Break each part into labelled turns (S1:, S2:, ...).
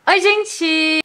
S1: Oi, gente!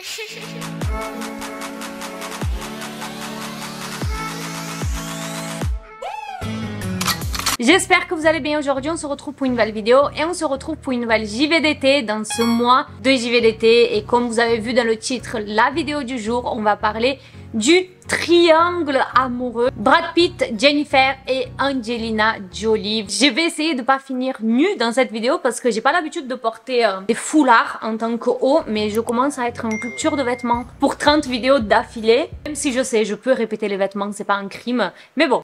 S1: J'espère que vous allez bien. Aujourd'hui on se retrouve pour une nouvelle vidéo et on se retrouve pour une nouvelle JV d'été dans ce mois de JV d'été. Et comme vous avez vu dans le titre, la vidéo du jour, on va parler du triangle amoureux Brad Pitt, Jennifer et Angelina Jolie. Je vais essayer de pas finir nue dans cette vidéo parce que j'ai pas l'habitude de porter des foulards en tant que haut, mais je commence à être en rupture de vêtements pour 30 vidéos d'affilée. Même si je sais, je peux répéter les vêtements, c'est pas un crime, mais bon.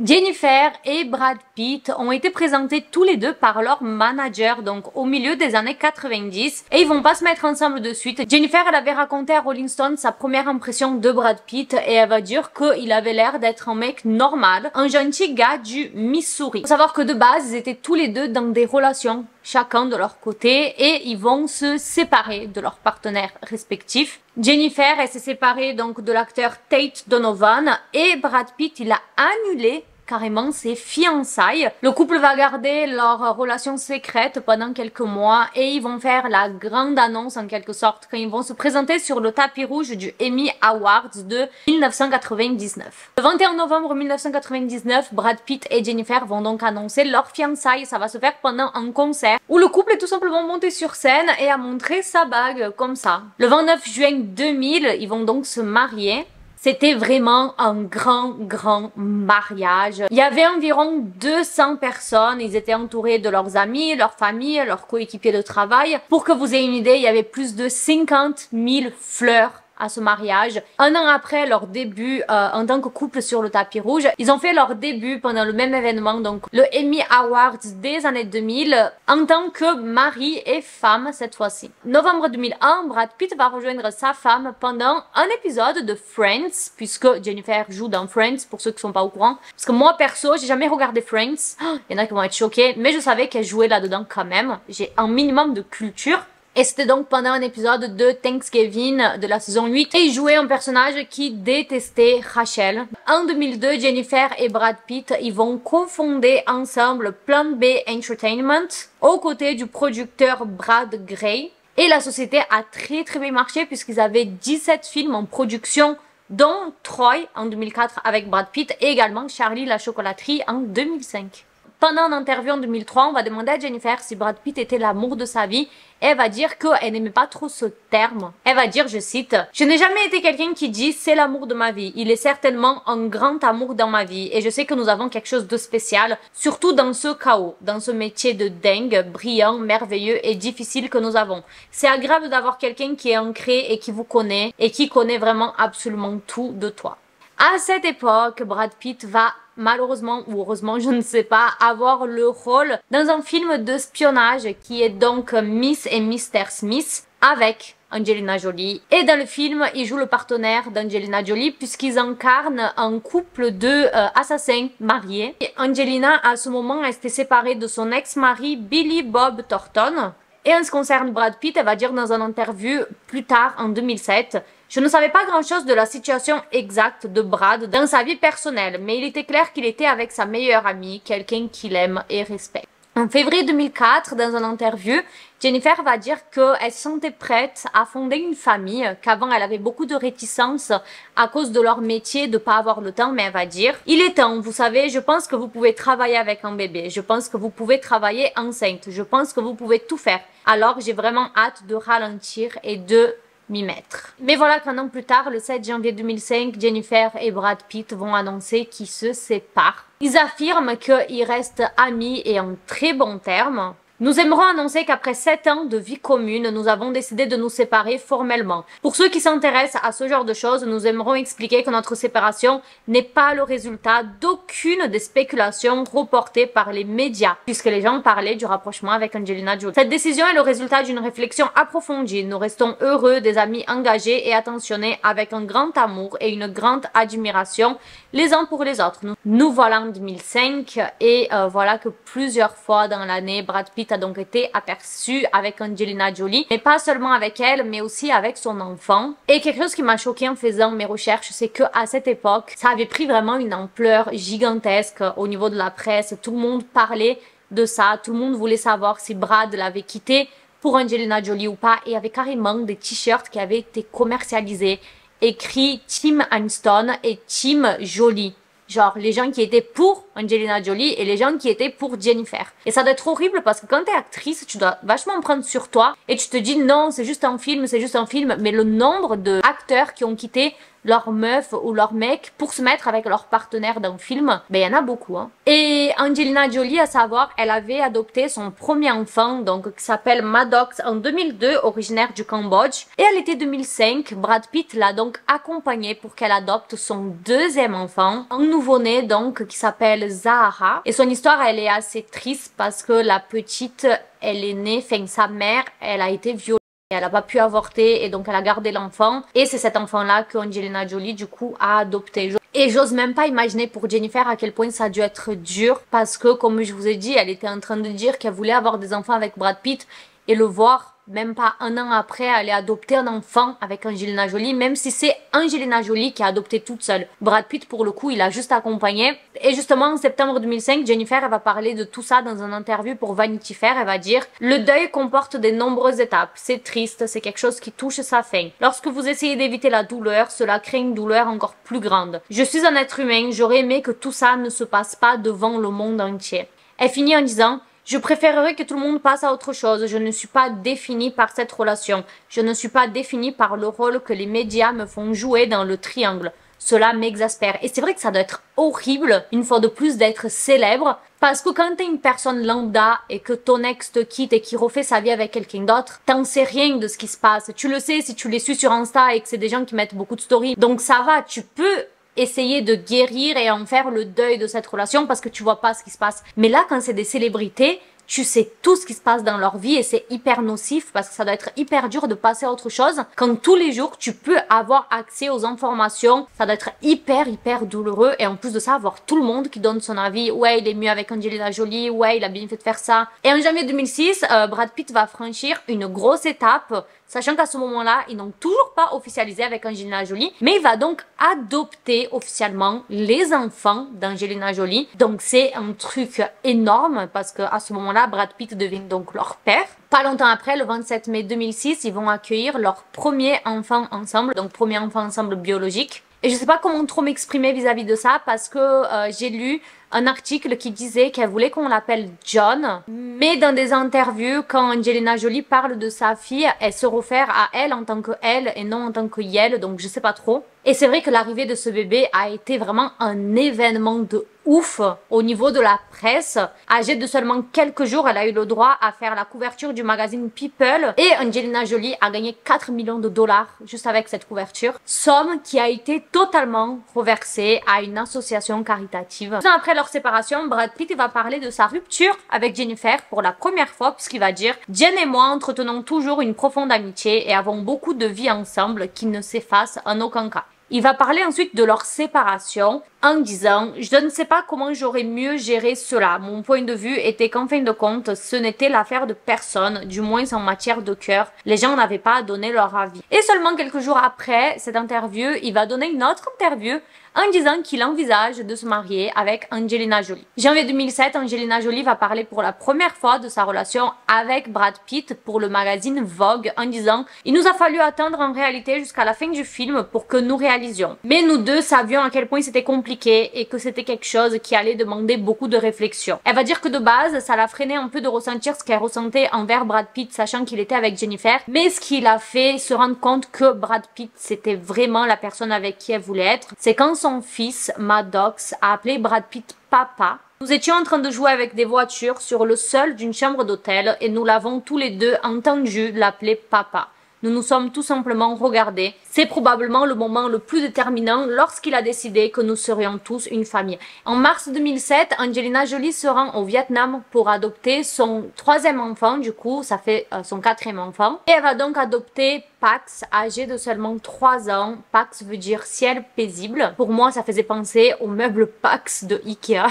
S1: Jennifer et Brad Pitt ont été présentés tous les deux par leur manager, donc au milieu des années 90, et ils vont pas se mettre ensemble de suite. Jennifer, elle avait raconté à Rolling Stone sa première impression de Brad Pitt et elle va dire qu'il avait l'air d'être un mec normal, un gentil gars du Missouri. Faut savoir que de base, ils étaient tous les deux dans des relations, chacun de leur côté, et ils vont se séparer de leurs partenaires respectifs. Jennifer, elle s'est séparée donc de l'acteur Tate Donovan et Brad Pitt, il a annulé carrément ses fiançailles. Le couple va garder leur relation secrète pendant quelques mois et ils vont faire la grande annonce en quelque sorte quand ils vont se présenter sur le tapis rouge du Emmy Awards de 1999. Le 21 novembre 1999, Brad Pitt et Jennifer vont donc annoncer leur fiançailles. Ça va se faire pendant un concert où le couple est tout simplement monté sur scène et a montré sa bague comme ça. Le 29 juin 2000, ils vont donc se marier. C'était vraiment un grand mariage. Il y avait environ 200 personnes. Ils étaient entourés de leurs amis, leurs familles, leurs coéquipiers de travail. Pour que vous ayez une idée, il y avait plus de 50 000 fleurs à ce mariage. Un an après leur début en tant que couple sur le tapis rouge, ils ont fait leur début pendant le même événement, donc le Emmy Awards des années 2000, en tant que mari et femme cette fois-ci. Novembre 2001, Brad Pitt va rejoindre sa femme pendant un épisode de Friends, puisque Jennifer joue dans Friends, pour ceux qui sont pas au courant. Parce que moi perso, j'ai jamais regardé Friends. Il y en a qui vont être choqués, mais je savais qu'elle jouait là-dedans quand même. J'ai un minimum de culture. Et c'était donc pendant un épisode de Thanksgiving de la saison 8. Et il jouait un personnage qui détestait Rachel. En 2002, Jennifer et Brad Pitt, ils vont cofonder ensemble Plan B Entertainment aux côtés du producteur Brad Grey. Et la société a très bien marché puisqu'ils avaient 17 films en production, dont Troy en 2004 avec Brad Pitt et également Charlie la chocolaterie en 2005. Pendant une interview en 2003, on va demander à Jennifer si Brad Pitt était l'amour de sa vie. Elle va dire qu'elle n'aimait pas trop ce terme. Elle va dire, je cite, « Je n'ai jamais été quelqu'un qui dit c'est l'amour de ma vie. Il est certainement un grand amour dans ma vie et je sais que nous avons quelque chose de spécial, surtout dans ce chaos, dans ce métier de dingue, brillant, merveilleux et difficile que nous avons. C'est agréable d'avoir quelqu'un qui est ancré et qui vous connaît et qui connaît vraiment absolument tout de toi. » À cette époque, Brad Pitt va malheureusement ou heureusement, je ne sais pas, avoir le rôle dans un film d'espionnage qui est donc Miss et Mr. Smith avec Angelina Jolie. Et dans le film, il joue le partenaire d'Angelina Jolie puisqu'ils incarnent un couple de assassins mariés. Et Angelina, à ce moment, elle s'était séparée de son ex-mari Billy Bob Thornton. Et en ce qui concerne Brad Pitt, elle va dire dans une interview plus tard en 2007, « Je ne savais pas grand-chose de la situation exacte de Brad dans sa vie personnelle, mais il était clair qu'il était avec sa meilleure amie, quelqu'un qu'il aime et respecte. » En février 2004, dans une interview, Jennifer va dire qu'elle se sentait prête à fonder une famille, qu'avant elle avait beaucoup de réticence à cause de leur métier, de pas avoir le temps, mais elle va dire « Il est temps, vous savez, je pense que vous pouvez travailler avec un bébé, je pense que vous pouvez travailler enceinte, je pense que vous pouvez tout faire. Alors j'ai vraiment hâte de ralentir et de m'y mettre. » Mais voilà qu'un an plus tard, le 7 janvier 2005, Jennifer et Brad Pitt vont annoncer qu'ils se séparent. Ils affirment qu'ils restent amis et en très bons termes. Nous aimerons annoncer qu'après 7 ans de vie commune, nous avons décidé de nous séparer formellement. Pour ceux qui s'intéressent à ce genre de choses, nous aimerons expliquer que notre séparation n'est pas le résultat d'aucune des spéculations reportées par les médias, puisque les gens parlaient du rapprochement avec Angelina Jolie. Cette décision est le résultat d'une réflexion approfondie. Nous restons heureux, des amis engagés et attentionnés avec un grand amour et une grande admiration les uns pour les autres. Nous voilà en 2005 et voilà que plusieurs fois dans l'année, Brad Pitt a donc été aperçu avec Angelina Jolie, mais pas seulement avec elle, mais aussi avec son enfant. Et quelque chose qui m'a choquée en faisant mes recherches, c'est que à cette époque, ça avait pris vraiment une ampleur gigantesque au niveau de la presse. Tout le monde parlait de ça, tout le monde voulait savoir si Brad l'avait quitté pour Angelina Jolie ou pas. Et il y avait carrément des t-shirts qui avaient été commercialisés, écrit Team Aniston et Team Jolie. Genre les gens qui étaient pour Angelina Jolie et les gens qui étaient pour Jennifer. Et ça doit être horrible parce que quand t'es actrice, tu dois vachement prendre sur toi et tu te dis non, c'est juste un film, c'est juste un film. Mais le nombre d'acteurs qui ont quitté leur meuf ou leur mec pour se mettre avec leur partenaire d'un film, ben il y en a beaucoup. Hein. Et Angelina Jolie, à savoir, elle avait adopté son premier enfant, donc qui s'appelle Maddox, en 2002, originaire du Cambodge. Et à l'été 2005, Brad Pitt l'a donc accompagnée pour qu'elle adopte son deuxième enfant, un nouveau-né donc qui s'appelle Zahara. Et son histoire, elle est assez triste parce que la petite, elle est née, enfin sa mère, elle a été violée. Elle n'a pas pu avorter et donc elle a gardé l'enfant. Et c'est cet enfant-là que Angelina Jolie du coup a adopté. Et j'ose même pas imaginer pour Jennifer à quel point ça a dû être dur. Parce que comme je vous ai dit, elle était en train de dire qu'elle voulait avoir des enfants avec Brad Pitt. Et le voir même pas un an après aller adopter un enfant avec Angelina Jolie. Même si c'est Angelina Jolie qui a adopté toute seule. Brad Pitt pour le coup il a juste accompagné. Et justement en septembre 2005, Jennifer elle va parler de tout ça dans une interview pour Vanity Fair. Elle va dire: le deuil comporte de nombreuses étapes. C'est triste, c'est quelque chose qui touche sa fin. Lorsque vous essayez d'éviter la douleur, cela crée une douleur encore plus grande. Je suis un être humain, j'aurais aimé que tout ça ne se passe pas devant le monde entier. Elle finit en disant: je préférerais que tout le monde passe à autre chose. Je ne suis pas définie par cette relation. Je ne suis pas définie par le rôle que les médias me font jouer dans le triangle. Cela m'exaspère. Et c'est vrai que ça doit être horrible, une fois de plus, d'être célèbre. Parce que quand t'es une personne lambda et que ton ex te quitte et qu'il refait sa vie avec quelqu'un d'autre, t'en sais rien de ce qui se passe. Tu le sais si tu les suis sur Insta et que c'est des gens qui mettent beaucoup de stories. Donc ça va, tu peux essayer de guérir et en faire le deuil de cette relation parce que tu vois pas ce qui se passe. Mais là, quand c'est des célébrités, tu sais tout ce qui se passe dans leur vie et c'est hyper nocif parce que ça doit être hyper dur de passer à autre chose. Quand tous les jours, tu peux avoir accès aux informations, ça doit être hyper douloureux et en plus de ça, avoir tout le monde qui donne son avis. Ouais, il est mieux avec Angelina Jolie, ouais, il a bien fait de faire ça. Et en janvier 2006, Brad Pitt va franchir une grosse étape, sachant qu'à ce moment-là, ils n'ont toujours pas officialisé avec Angelina Jolie, mais il va donc adopter officiellement les enfants d'Angelina Jolie. Donc c'est un truc énorme parce qu'à ce moment-là, Brad Pitt devient donc leur père. Pas longtemps après, le 27 mai 2006, ils vont accueillir leur premier enfant ensemble, donc premier enfant ensemble biologique. Et je sais pas comment trop m'exprimer vis-à-vis de ça parce que j'ai lu un article qui disait qu'elle voulait qu'on l'appelle John. Mais dans des interviews, quand Angelina Jolie parle de sa fille, elle se réfère à elle en tant que elle et non en tant que Yel, donc je sais pas trop. Et c'est vrai que l'arrivée de ce bébé a été vraiment un événement de ouf au niveau de la presse. Âgée de seulement quelques jours, elle a eu le droit à faire la couverture du magazine People et Angelina Jolie a gagné 4 millions de dollars juste avec cette couverture. Somme qui a été totalement reversée à une association caritative. Après leur séparation, Brad Pitt va parler de sa rupture avec Jennifer pour la première fois puisqu'il va dire: Jen et moi entretenons toujours une profonde amitié et avons beaucoup de vie ensemble qui ne s'efface en aucun cas. Il va parler ensuite de leur séparation en disant: je ne sais pas comment j'aurais mieux géré cela. Mon point de vue était qu'en fin de compte, ce n'était l'affaire de personne, du moins en matière de cœur. Les gens n'avaient pas à donner leur avis. Et seulement quelques jours après cette interview, il va donner une autre interview en disant qu'il envisage de se marier avec Angelina Jolie. Janvier 2007, Angelina Jolie va parler pour la première fois de sa relation avec Brad Pitt pour le magazine Vogue en disant: il nous a fallu attendre en réalité jusqu'à la fin du film pour que nous réalisions. Mais nous deux savions à quel point c'était compliqué et que c'était quelque chose qui allait demander beaucoup de réflexion. Elle va dire que de base, ça l'a freiné un peu de ressentir ce qu'elle ressentait envers Brad Pitt, sachant qu'il était avec Jennifer. Mais ce qui l'a fait se rendre compte que Brad Pitt, c'était vraiment la personne avec qui elle voulait être. C'est quand son fils, Maddox, a appelé Brad Pitt papa. Nous étions en train de jouer avec des voitures sur le sol d'une chambre d'hôtel et nous l'avons tous les deux entendu l'appeler papa. Nous nous sommes tout simplement regardés. C'est probablement le moment le plus déterminant lorsqu'il a décidé que nous serions tous une famille. En mars 2007, Angelina Jolie se rend au Vietnam pour adopter son troisième enfant, du coup, ça fait son quatrième enfant. Et elle va donc adopter Pax, âgé de seulement 3 ans. Pax veut dire ciel paisible. Pour moi, ça faisait penser au meuble Pax de Ikea.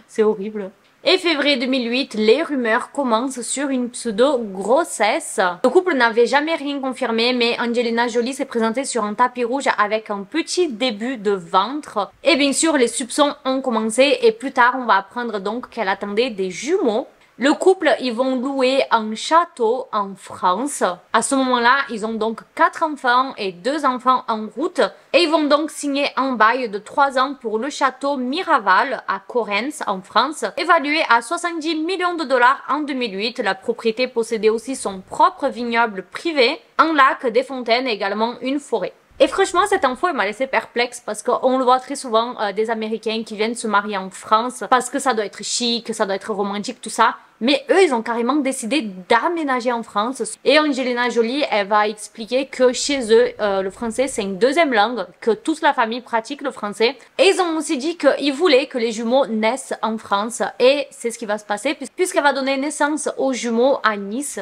S1: C'est horrible. Et février 2008, les rumeurs commencent sur une pseudo-grossesse. Le couple n'avait jamais rien confirmé, mais Angelina Jolie s'est présentée sur un tapis rouge avec un petit début de ventre. Et bien sûr, les soupçons ont commencé et plus tard, on va apprendre donc qu'elle attendait des jumeaux. Le couple, ils vont louer un château en France. À ce moment-là, ils ont donc 4 enfants et 2 enfants en route. Et ils vont donc signer un bail de 3 ans pour le château Miraval à Correns en France, évalué à 70 millions de dollars en 2008. La propriété possédait aussi son propre vignoble privé, un lac, des fontaines et également une forêt. Et franchement, cette info, elle m'a laissé perplexe parce qu'on le voit très souvent des Américains qui viennent se marier en France parce que ça doit être chic, ça doit être romantique, tout ça. Mais eux, ils ont carrément décidé d'aménager en France. Et Angelina Jolie, elle va expliquer que chez eux, le français, c'est une deuxième langue, que toute la famille pratique le français. Et ils ont aussi dit qu'ils voulaient que les jumeaux naissent en France. Et c'est ce qui va se passer puisqu'elle va donner naissance aux jumeaux à Nice.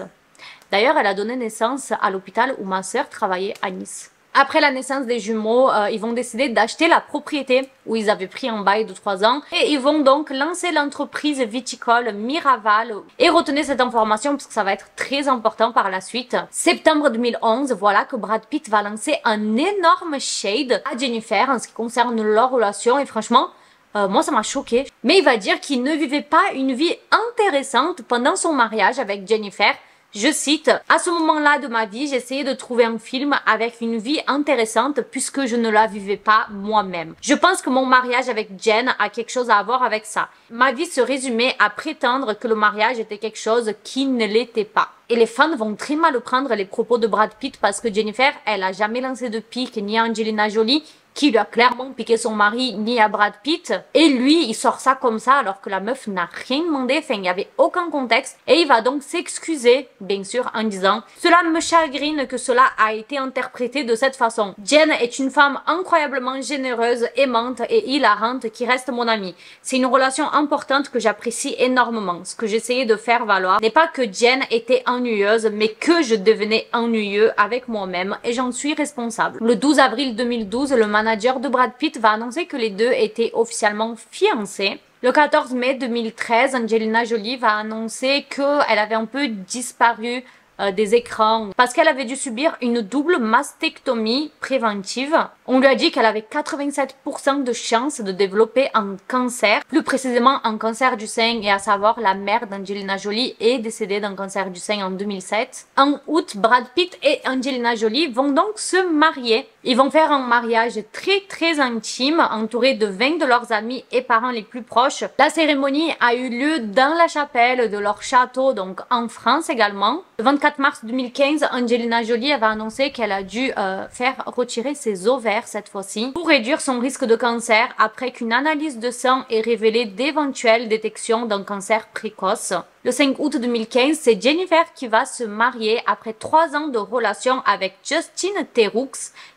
S1: D'ailleurs, elle a donné naissance à l'hôpital où ma sœur travaillait à Nice. Après la naissance des jumeaux, ils vont décider d'acheter la propriété où ils avaient pris un bail de 3 ans et ils vont donc lancer l'entreprise viticole Miraval. Et retenez cette information parce que ça va être très important par la suite. Septembre 2011, voilà que Brad Pitt va lancer un énorme shade à Jennifer en ce qui concerne leur relation et franchement, moi ça m'a choqué. Mais il va dire qu'il ne vivait pas une vie intéressante pendant son mariage avec Jennifer. Je cite, « À ce moment-là de ma vie, j'essayais de trouver un film avec une vie intéressante puisque je ne la vivais pas moi-même. Je pense que mon mariage avec Jen a quelque chose à voir avec ça. Ma vie se résumait à prétendre que le mariage était quelque chose qui ne l'était pas. » Et les fans vont très mal prendre les propos de Brad Pitt parce que Jennifer, elle a jamais lancé de pique ni à Angelina Jolie, qui lui a clairement piqué son mari, ni à Brad Pitt. Et lui, il sort ça comme ça alors que la meuf n'a rien demandé, enfin il n'y avait aucun contexte. Et il va donc s'excuser, bien sûr, en disant « Cela me chagrine que cela a été interprété de cette façon. Jen est une femme incroyablement généreuse, aimante et hilarante qui reste mon amie. C'est une relation importante que j'apprécie énormément. Ce que j'essayais de faire valoir n'est pas que Jen était ennuyeuse, mais que je devenais ennuyeux avec moi-même et j'en suis responsable. » Le 12 avril 2012, le manager de Brad Pitt va annoncer que les deux étaient officiellement fiancés. Le 14 mai 2013, Angelina Jolie va annoncer qu'elle avait un peu disparu des écrans parce qu'elle avait dû subir une double mastectomie préventive. On lui a dit qu'elle avait 87% de chances de développer un cancer, plus précisément un cancer du sein, et à savoir la mère d'Angelina Jolie est décédée d'un cancer du sein en 2007. En août, Brad Pitt et Angelina Jolie vont donc se marier. Ils vont faire un mariage très intime, entouré de 20 de leurs amis et parents les plus proches. La cérémonie a eu lieu dans la chapelle de leur château, donc en France également. Le 24 mars 2015, Angelina Jolie avait annoncé qu'elle a dû faire retirer ses ovaires cette fois-ci pour réduire son risque de cancer après qu'une analyse de sang ait révélé d'éventuelles détections d'un cancer précoce. Le 5 août 2015, c'est Jennifer qui va se marier après 3 ans de relation avec Justin Theroux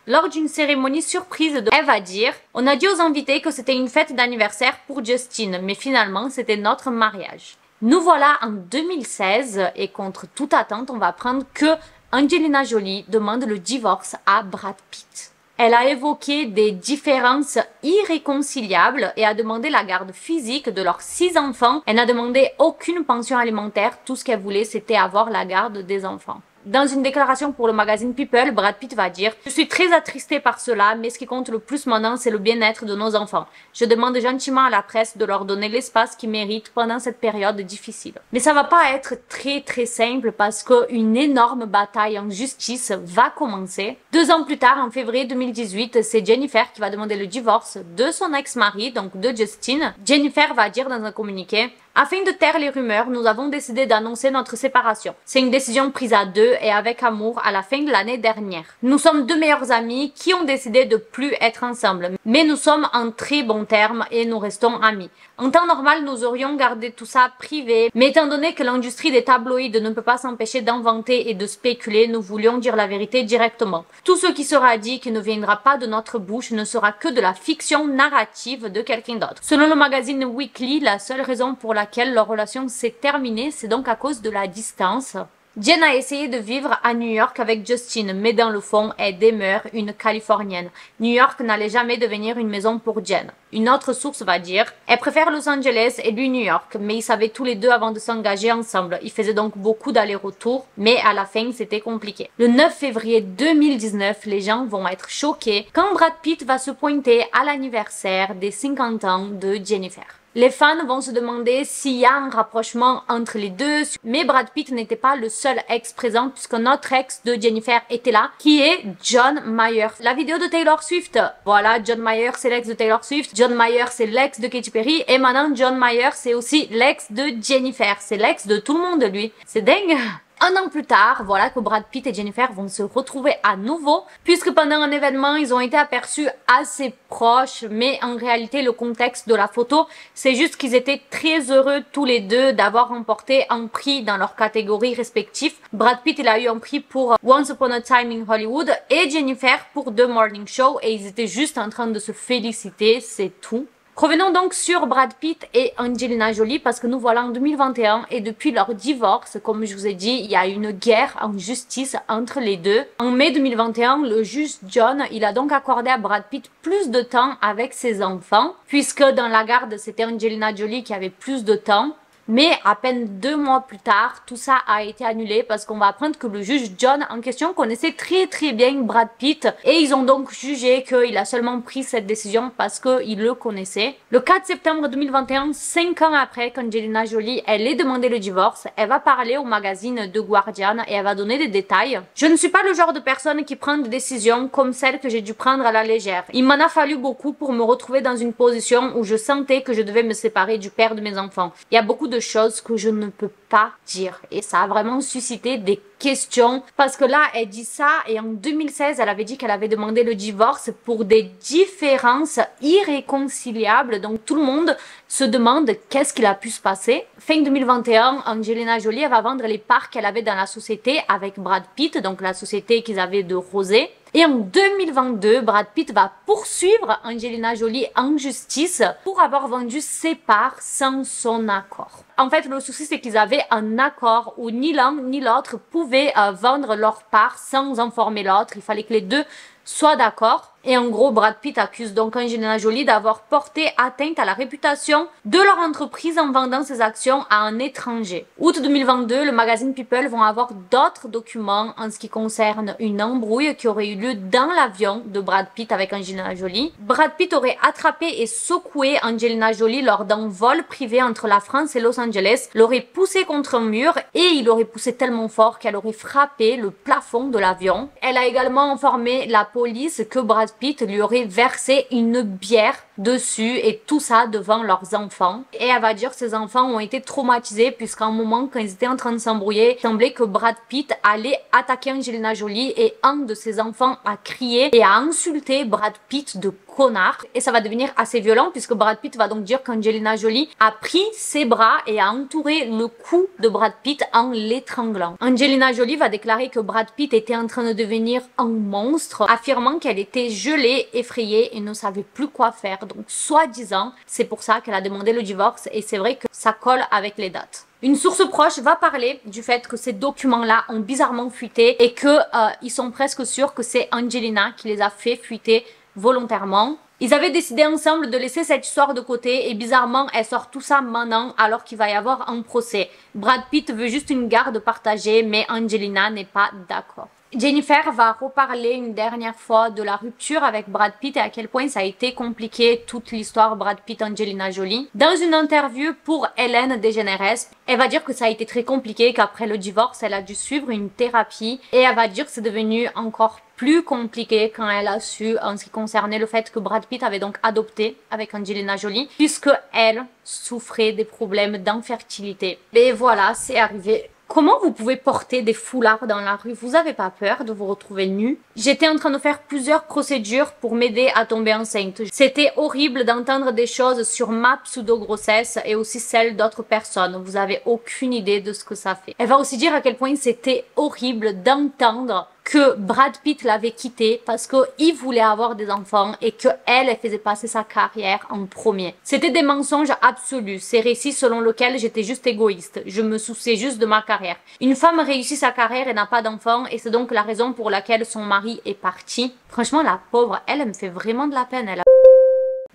S1: lors d'une cérémonie surprise. Elle va dire « On a dit aux invités que c'était une fête d'anniversaire pour Justin, mais finalement c'était notre mariage. » Nous voilà en 2016 et contre toute attente, on va apprendre que Angelina Jolie demande le divorce à Brad Pitt. Elle a évoqué des différences irréconciliables et a demandé la garde physique de leurs 6 enfants. Elle n'a demandé aucune pension alimentaire, tout ce qu'elle voulait c'était avoir la garde des enfants. Dans une déclaration pour le magazine People, Brad Pitt va dire « Je suis très attristé par cela, mais ce qui compte le plus maintenant, c'est le bien-être de nos enfants. Je demande gentiment à la presse de leur donner l'espace qu'ils méritent pendant cette période difficile. » Mais ça va pas être très simple parce qu'une énorme bataille en justice va commencer. 2 ans plus tard, en février 2018, c'est Jennifer qui va demander le divorce de son ex-mari, donc de Justin. Jennifer va dire dans un communiqué « Afin de taire les rumeurs, nous avons décidé d'annoncer notre séparation. C'est une décision prise à 2 et avec amour à la fin de l'année dernière. Nous sommes 2 meilleurs amis qui ont décidé de plus être ensemble. Mais nous sommes en très bons termes et nous restons amis. En temps normal, nous aurions gardé tout ça privé, mais étant donné que l'industrie des tabloïds ne peut pas s'empêcher d'inventer et de spéculer, nous voulions dire la vérité directement. Tout ce qui sera dit qui ne viendra pas de notre bouche ne sera que de la fiction narrative de quelqu'un d'autre. » Selon le magazine Weekly, la seule raison pour laquelle leur relation s'est terminée, c'est donc à cause de la distance. Jen a essayé de vivre à New York avec Justin, mais dans le fond, elle demeure une Californienne. New York n'allait jamais devenir une maison pour Jen. Une autre source va dire « Elle préfère Los Angeles et lui New York, mais ils savaient tous les deux avant de s'engager ensemble. Ils faisaient donc beaucoup d'allers-retours, mais à la fin, c'était compliqué. » Le 9 février 2019, les gens vont être choqués quand Brad Pitt va se pointer à l'anniversaire des 50 ans de Jennifer. Les fans vont se demander s'il y a un rapprochement entre les deux, mais Brad Pitt n'était pas le seul ex présent puisque notre ex de Jennifer était là, qui est John Mayer. La vidéo de Taylor Swift, voilà, John Mayer c'est l'ex de Taylor Swift, John Mayer c'est l'ex de Katy Perry et maintenant John Mayer c'est aussi l'ex de Jennifer, c'est l'ex de tout le monde lui, c'est dingue. Un an plus tard, voilà que Brad Pitt et Jennifer vont se retrouver à nouveau, puisque pendant un événement, ils ont été aperçus assez proches, mais en réalité, le contexte de la photo, c'est juste qu'ils étaient très heureux tous les deux d'avoir remporté un prix dans leur catégorie respective. Brad Pitt, il a eu un prix pour Once Upon a Time in Hollywood et Jennifer pour The Morning Show, et ils étaient juste en train de se féliciter, c'est tout. Revenons donc sur Brad Pitt et Angelina Jolie parce que nous voilà en 2021 et depuis leur divorce, comme je vous ai dit, il y a une guerre en justice entre les deux. En mai 2021, le juge John, il a donc accordé à Brad Pitt plus de temps avec ses enfants puisque dans la garde, c'était Angelina Jolie qui avait plus de temps. Mais à peine 2 mois plus tard, tout ça a été annulé parce qu'on va apprendre que le juge John en question connaissait très bien Brad Pitt et ils ont donc jugé qu'il a seulement pris cette décision parce qu'il le connaissait. Le 4 septembre 2021, 5 ans après qu'Angelina Jolie elle ait demandé le divorce, elle va parler au magazine The Guardian et elle va donner des détails. Je ne suis pas le genre de personne qui prend des décisions comme celles que j'ai dû prendre à la légère. Il m'en a fallu beaucoup pour me retrouver dans une position où je sentais que je devais me séparer du père de mes enfants. Il y a beaucoup de choses que je ne peux pas dire et ça a vraiment suscité des questions parce que là elle dit ça et en 2016 elle avait dit qu'elle avait demandé le divorce pour des différences irréconciliables, donc tout le monde se demande qu'est-ce qu'il a pu se passer. Fin 2021, Angelina Jolie elle va vendre les parts qu'elle avait dans la société avec Brad Pitt, donc la société qu'ils avaient de Rosé. Et en 2022, Brad Pitt va poursuivre Angelina Jolie en justice pour avoir vendu ses parts sans son accord. En fait, le souci, c'est qu'ils avaient un accord où ni l'un ni l'autre pouvaient vendre leurs parts sans informer l'autre. Il fallait que les deux soient d'accord. Et en gros, Brad Pitt accuse donc Angelina Jolie d'avoir porté atteinte à la réputation de leur entreprise en vendant ses actions à un étranger. Août 2022, le magazine People vont avoir d'autres documents en ce qui concerne une embrouille qui aurait eu lieu dans l'avion de Brad Pitt avec Angelina Jolie. Brad Pitt aurait attrapé et secoué Angelina Jolie lors d'un vol privé entre la France et Los Angeles, l'aurait poussée contre un mur et il aurait poussé tellement fort qu'elle aurait frappé le plafond de l'avion. Elle a également informé la police que Brad Pitt lui aurait versé une bière dessus et tout ça devant leurs enfants. Et elle va dire que ses enfants ont été traumatisés puisqu'à un moment quand ils étaient en train de s'embrouiller, il semblait que Brad Pitt allait attaquer Angelina Jolie et un de ses enfants a crié et a insulté Brad Pitt de connard. Et ça va devenir assez violent puisque Brad Pitt va donc dire qu'Angelina Jolie a pris ses bras et a entouré le cou de Brad Pitt en l'étranglant. Angelina Jolie va déclarer que Brad Pitt était en train de devenir un monstre, affirmant qu'elle était gelée, effrayée et ne savait plus quoi faire. Donc soi-disant, c'est pour ça qu'elle a demandé le divorce et c'est vrai que ça colle avec les dates. Une source proche va parler du fait que ces documents-là ont bizarrement fuité et que ils sont presque sûrs que c'est Angelina qui les a fait fuiter volontairement. Ils avaient décidé ensemble de laisser cette histoire de côté et bizarrement elle sort tout ça maintenant alors qu'il va y avoir un procès. Brad Pitt veut juste une garde partagée mais Angelina n'est pas d'accord. Jennifer va reparler une dernière fois de la rupture avec Brad Pitt et à quel point ça a été compliqué toute l'histoire Brad Pitt-Angelina Jolie. Dans une interview pour Ellen DeGeneres, elle va dire que ça a été très compliqué, qu'après le divorce, elle a dû suivre une thérapie et elle va dire que c'est devenu encore plus compliqué quand elle a su en ce qui concernait le fait que Brad Pitt avait donc adopté avec Angelina Jolie puisque elle souffrait des problèmes d'infertilité. Et voilà, c'est arrivé. Comment vous pouvez porter des foulards dans la rue? Vous avez pas peur de vous retrouver nu? J'étais en train de faire plusieurs procédures pour m'aider à tomber enceinte. C'était horrible d'entendre des choses sur ma pseudo-grossesse et aussi celle d'autres personnes. Vous avez aucune idée de ce que ça fait. Elle va aussi dire à quel point c'était horrible d'entendre que Brad Pitt l'avait quitté parce qu'il voulait avoir des enfants et que elle faisait passer sa carrière en premier. C'était des mensonges absolus, ces récits selon lesquels j'étais juste égoïste. Je me souciais juste de ma carrière. Une femme réussit sa carrière et n'a pas d'enfants et c'est donc la raison pour laquelle son mari est parti. Franchement, la pauvre, elle me fait vraiment de la peine.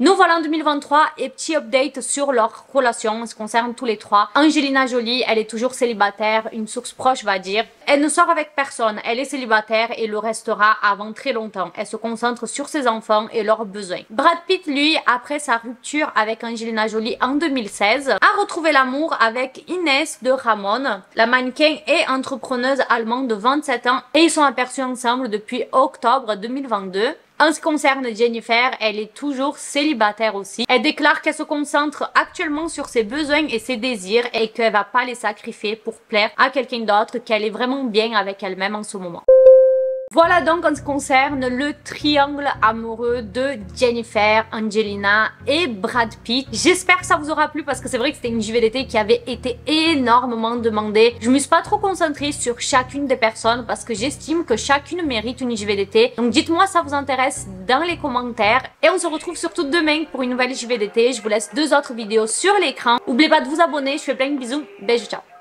S1: Nous voilà en 2023 et petit update sur leur relation en ce qui concerne tous les trois. Angelina Jolie, elle est toujours célibataire, une source proche va dire. Elle ne sort avec personne, elle est célibataire et le restera avant très longtemps. Elle se concentre sur ses enfants et leurs besoins. Brad Pitt, lui, après sa rupture avec Angelina Jolie en 2016, a retrouvé l'amour avec Inès de Ramon, la mannequin et entrepreneuse allemande de 27 ans, et ils sont aperçus ensemble depuis octobre 2022. En ce qui concerne Jennifer, elle est toujours célibataire aussi. Elle déclare qu'elle se concentre actuellement sur ses besoins et ses désirs et qu'elle va pas les sacrifier pour plaire à quelqu'un d'autre, qu'elle est vraiment bien avec elle-même en ce moment. Voilà donc en ce qui concerne le triangle amoureux de Jennifer, Angelina et Brad Pitt. J'espère que ça vous aura plu parce que c'est vrai que c'était une JVDT qui avait été énormément demandée. Je me suis pas trop concentrée sur chacune des personnes parce que j'estime que chacune mérite une JVDT. Donc dites-moi si ça vous intéresse dans les commentaires. Et on se retrouve surtout demain pour une nouvelle JVDT. Je vous laisse 2 autres vidéos sur l'écran. N'oubliez pas de vous abonner, je fais plein de bisous. Bisous, ciao.